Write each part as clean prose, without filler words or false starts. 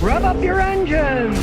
Rev up your engines!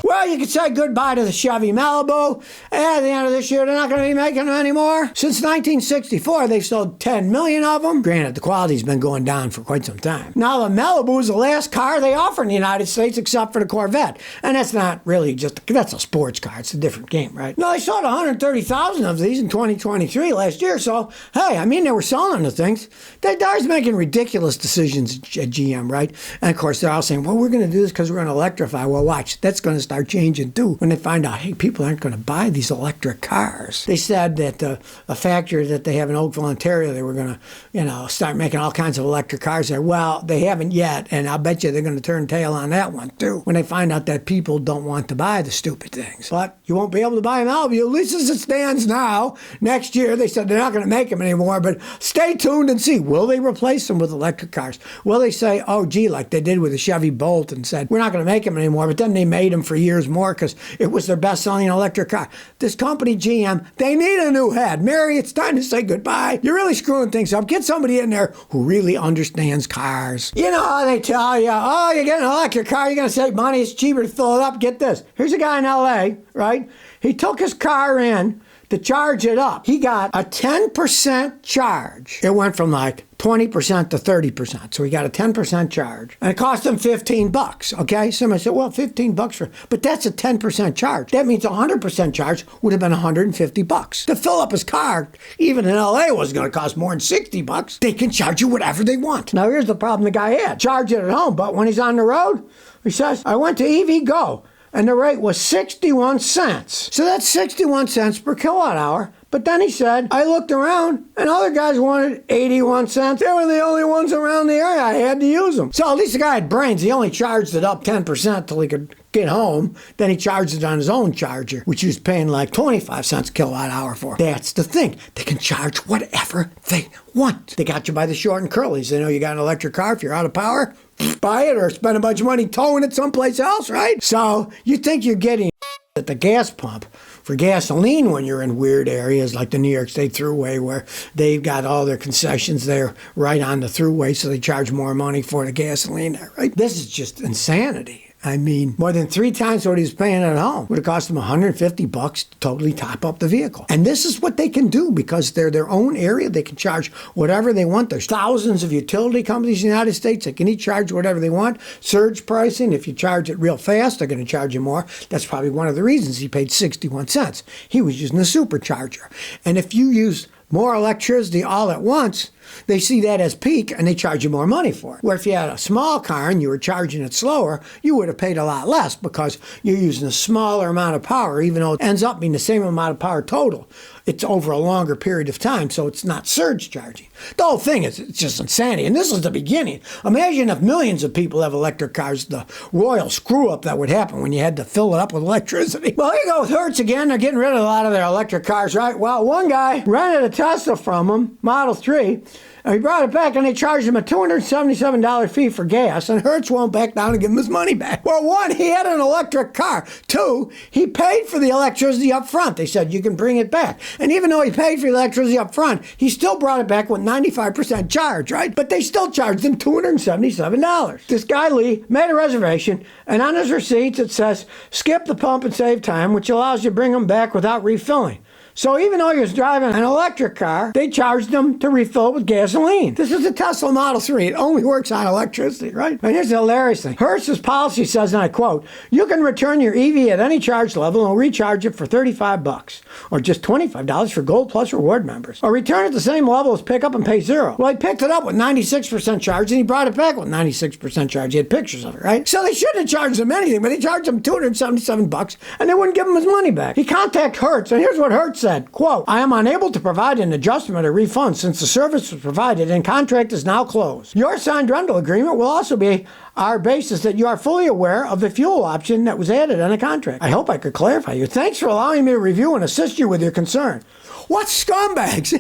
Well, you could say goodbye to the Chevy Malibu. At the end of this year, they're not going to be making them anymore. Since 1964, they've sold 10 million of them. Granted, the quality's been going down for quite some time. Now, the Malibu is the last car they offer in the United States except for the Corvette. And that's not really that's a sports car. It's a different game, right? No, they sold 130,000 of these in 2023 last year. So, hey, I mean, they were selling the things. They're making ridiculous decisions at GM, right? And, of course, they're all saying, well, we're going to do this because we're going to electrify. Well, watch, that's going to start changing too when they find out, hey, people aren't going to buy these electric cars. They said that a factory that they have in Oakville, Ontario, they were going to, start making all kinds of electric cars there. Well, they haven't yet, and I'll bet you they're going to turn tail on that one too when they find out that people don't want to buy the stupid things. But you won't be able to buy them out, at least as it stands now. Next year, they said they're not going to make them anymore, but stay tuned and see. Will they replace them with electric cars? Will they say, oh, gee, like they did with the Chevy Bolt and said, we're not going to make them anymore, but then they made them for years more because it was their best-selling electric car. This company, GM, they need a new head. Mary, it's time to say goodbye. You're really screwing things up. Get somebody in there who really understands cars. You know how they tell you, oh, you get an electric car, you're going to save money, it's cheaper to fill it up. Get this. Here's a guy in L.A., right? He took his car in to charge it up. He got a 10% charge. It went from like 20% to 30%. So he got a 10% charge. And it cost him $15, okay? Somebody said, well, $15 but that's a 10% charge. That means a 100% charge would have been $150. To fill up his car, even in LA, was going to cost more than $60. They can charge you whatever they want. Now, here's the problem the guy had. Charge it at home, but when he's on the road, he says, I went to EV Go, and the rate was 61 cents. So that's 61 cents per kilowatt hour. But then he said, I looked around, and other guys wanted 81 cents. They were the only ones around the area. I had to use them. So at least the guy had brains. He only charged it up 10% till he could get home. Then he charged it on his own charger, which he was paying like 25 cents a kilowatt hour for. That's the thing. They can charge whatever they want. They got you by the short and curlies. They know you got an electric car. If you're out of power, buy it or spend a bunch of money towing it someplace else, right? So you think you're getting at the gas pump for gasoline when you're in weird areas like the New York State Thruway where they've got all their concessions there right on the thruway, so they charge more money for the gasoline there, right? This is just insanity. I mean, more than 3 times what he was paying at home. Would have cost him $150 to totally top up the vehicle. And this is what they can do because they're their own area. They can charge whatever they want. There's thousands of utility companies in the United States that can each charge whatever they want. Surge pricing, if you charge it real fast, they're going to charge you more. That's probably one of the reasons he paid 61 cents. He was using a supercharger. And if you use more electricity all at once, they see that as peak and they charge you more money for it. Where if you had a small car and you were charging it slower, you would have paid a lot less because you're using a smaller amount of power, even though it ends up being the same amount of power total. It's over a longer period of time, so it's not surge charging. The whole thing is it's just insanity, and this is the beginning. Imagine if millions of people have electric cars, the royal screw-up that would happen when you had to fill it up with electricity. Well, here you go with Hertz again. They're getting rid of a lot of their electric cars, right? Well, one guy rented a Tesla from him, Model 3, and he brought it back, and they charged him a $277 fee for gas, and Hertz won't back down and give him his money back. Well, 1, he had an electric car. 2, he paid for the electricity up front. They said, you can bring it back. And even though he paid for the electricity up front, he still brought it back with 95% charge, right? But they still charged him $277. This guy, Lee, made a reservation, and on his receipts it says, skip the pump and save time, which allows you to bring them back without refilling. So even though he was driving an electric car, they charged him to refill it with gasoline. This is a Tesla Model 3. It only works on electricity, right? And here's the hilarious thing. Hertz's policy says, and I quote, you can return your EV at any charge level and recharge it for $35 or just $25 for Gold Plus reward members. Or return at the same level as pickup and pay $0. Well, he picked it up with 96% charge and he brought it back with 96% charge. He had pictures of it, right? So they shouldn't have charged him anything, but they charged him $277 and they wouldn't give him his money back. He contacted Hertz, and here's what Hertz said, quote, I am unable to provide an adjustment or refund since the service was provided and contract is now closed. Your signed rental agreement will also be our basis that you are fully aware of the fuel option that was added on the contract. I hope I could clarify you. Thanks for allowing me to review and assist you with your concern. What scumbags?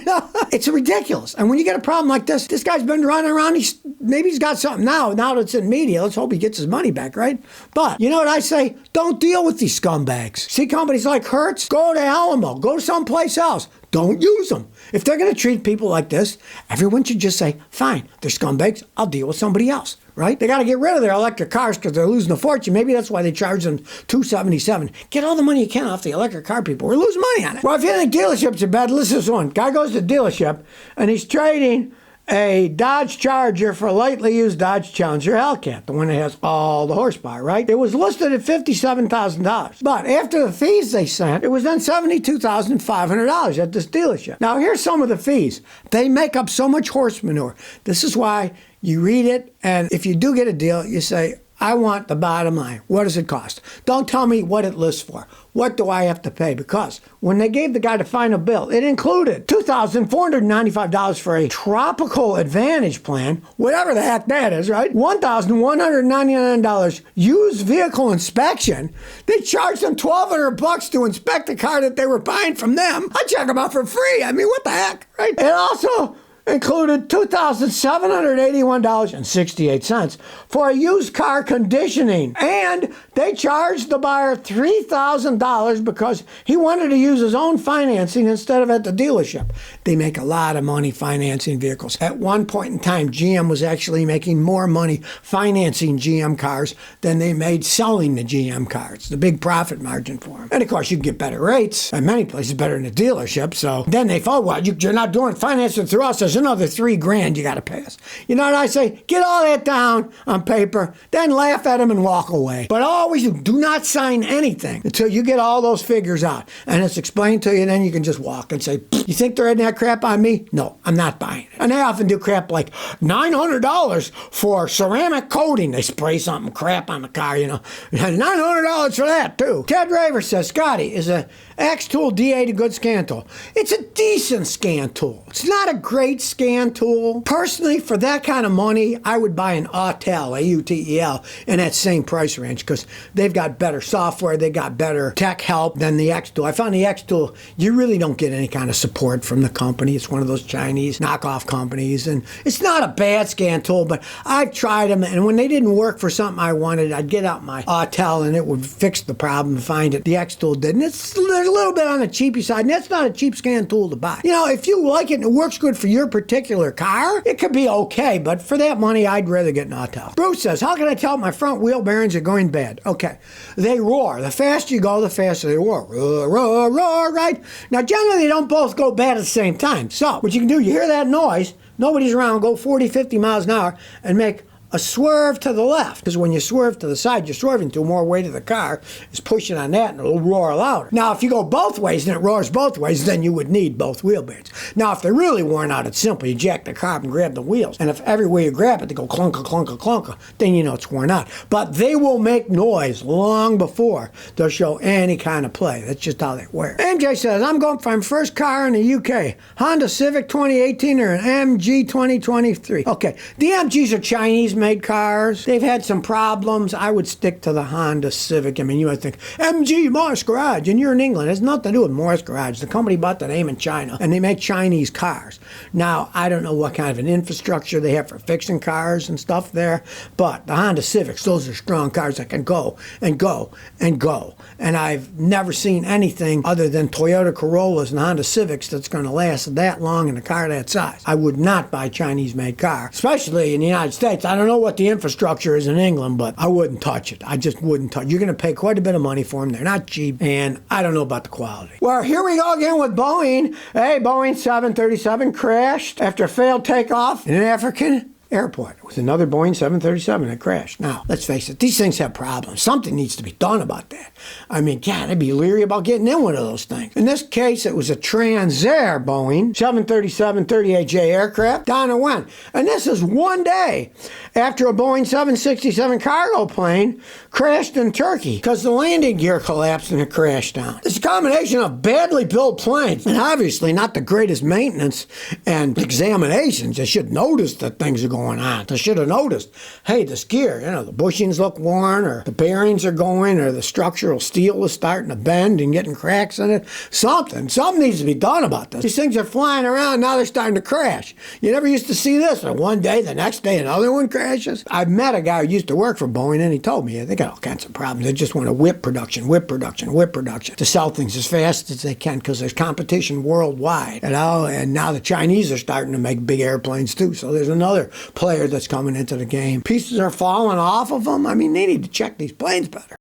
It's ridiculous. And when you get a problem like this guy's been running around. Maybe he's got something now that it's in media. Let's hope he gets his money back, right? But you know what I say? Don't deal with these scumbags. See companies like Hertz? Go to Alamo. Go to someplace else. Don't use them. If they're going to treat people like this, everyone should just say, fine, they're scumbags, I'll deal with somebody else, right? They got to get rid of their electric cars because they're losing a fortune. Maybe that's why they charge them $277. Get all the money you can off the electric car people. We're losing money on it. Well, if you think dealerships are bad, listen to this one. Guy goes to the dealership, and he's trading a Dodge Charger for a lightly used Dodge Challenger Hellcat, the one that has all the horsepower, right? It was listed at $57,000. But after the fees they sent, it was then $72,500 at this dealership. Now, here's some of the fees. They make up so much horse manure. This is why you read it, and if you do get a deal, you say, I want the bottom line. What does it cost? Don't tell me what it lists for. What do I have to pay? Because when they gave the guy the final bill, it included $2,495 for a tropical advantage plan, whatever the heck that is, right? $1,199 used vehicle inspection. They charged them $1,200 to inspect the car that they were buying from them. I check them out for free. I mean, what the heck, right? It also included $2,781.68 for a used car conditioning. And they charged the buyer $3,000 because he wanted to use his own financing instead of at the dealership. They make a lot of money financing vehicles. At one point in time, GM was actually making more money financing GM cars than they made selling the GM cars. The big profit margin for them. And of course, you can get better rates in many places, better than the dealership. So then they thought, well, you're not doing financing through us. There's another $3,000 you got to pay us. You know what I say? Get all that down on paper, then laugh at them and walk away. But always do not sign anything until you get all those figures out. And it's explained to you, then you can just walk and say, you think they're in that crap on me? No, I'm not buying it. And they often do crap like $900 for ceramic coating. They spray something crap on the car, you know. $900 for that, too. Ted Raver says, Scotty, is a X-Tool D8 a good scan tool? It's a decent scan tool. It's not a great scan tool. Personally, for that kind of money, I would buy an Autel, A-U-T-E-L, in that same price range because they've got better software, they got better tech help than the X-Tool. I found the X-Tool, you really don't get any kind of support from the company. It's one of those Chinese knockoff companies, and it's not a bad scan tool, but I've tried them, and when they didn't work for something I wanted, I'd get out my Autel, and it would fix the problem and find it. The X-Tool didn't. It's a little bit on the cheapy side, and that's not a cheap scan tool to buy. You know, if you like it and it works good for your particular car, it could be okay, but for that money, I'd rather get an Autel. Bruce says, how can I tell my front wheel bearings are going bad? Okay, they roar. The faster you go, the faster they roar. Roar, roar, roar, right? Now, generally, they don't both go bad at the same time. So, what you can do, you hear that noise, nobody's around, go 40, 50 miles an hour, and make a swerve to the left. Because when you swerve to the side, you're swerving to more weight of the car is pushing on that, and it'll roar louder. Now, if you go both ways and it roars both ways, then you would need both wheel bearings. Now, if they're really worn out, it's simple. You jack the car up and grab the wheels. And if every way you grab it, they go clunka, clunka, clunka, then you know it's worn out. But they will make noise long before they'll show any kind of play. That's just how they wear. MJ says, I'm going for my first car in the UK. Honda Civic 2018 or an MG 2023. Okay, the MGs are Chinese-made cars. They've had some problems. I would stick to the Honda Civic. I mean, you might think, MG, Morris Garage, and you're in England. It has nothing to do with Morris Garage. The company bought the name in China, and they make Chinese cars. Now, I don't know what kind of an infrastructure they have for fixing cars and stuff there, but the Honda Civics, those are strong cars that can go and go and go. And I've never seen anything other than Toyota Corollas and Honda Civics that's going to last that long in a car that size. I would not buy a Chinese-made car, especially in the United States. I don't know what the infrastructure is in England, but I wouldn't touch it. I just wouldn't touch it. You're going to pay quite a bit of money for them. They're not cheap, and I don't know about the quality. Well, here we go again with Boeing. Hey, Boeing 737 crashed after a failed takeoff in an African airport. It was another Boeing 737 that crashed. Now, let's face it, these things have problems. Something needs to be done about that. I mean, God, I'd be leery about getting in one of those things. In this case, it was a Transair Boeing 737-38J aircraft down and went. And this is one day after a Boeing 767 cargo plane crashed in Turkey because the landing gear collapsed and it crashed down. It's a combination of badly built planes and obviously not the greatest maintenance and examinations. You should notice that things are going going on. They should have noticed, hey, this gear, the bushings look worn, or the bearings are going, or the structural steel is starting to bend and getting cracks in it. Something needs to be done about this. These things are flying around, now they're starting to crash. You never used to see this. And one day, the next day, another one crashes. I met a guy who used to work for Boeing, and he told me they got all kinds of problems. They just want to whip production to sell things as fast as they can because there's competition worldwide. And now the Chinese are starting to make big airplanes too. So there's another player that's coming into the game. Pieces are falling off of them. I mean, they need to check these planes better.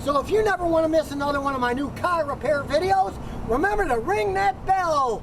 So if you never want to miss another one of my new car repair videos, remember to ring that bell.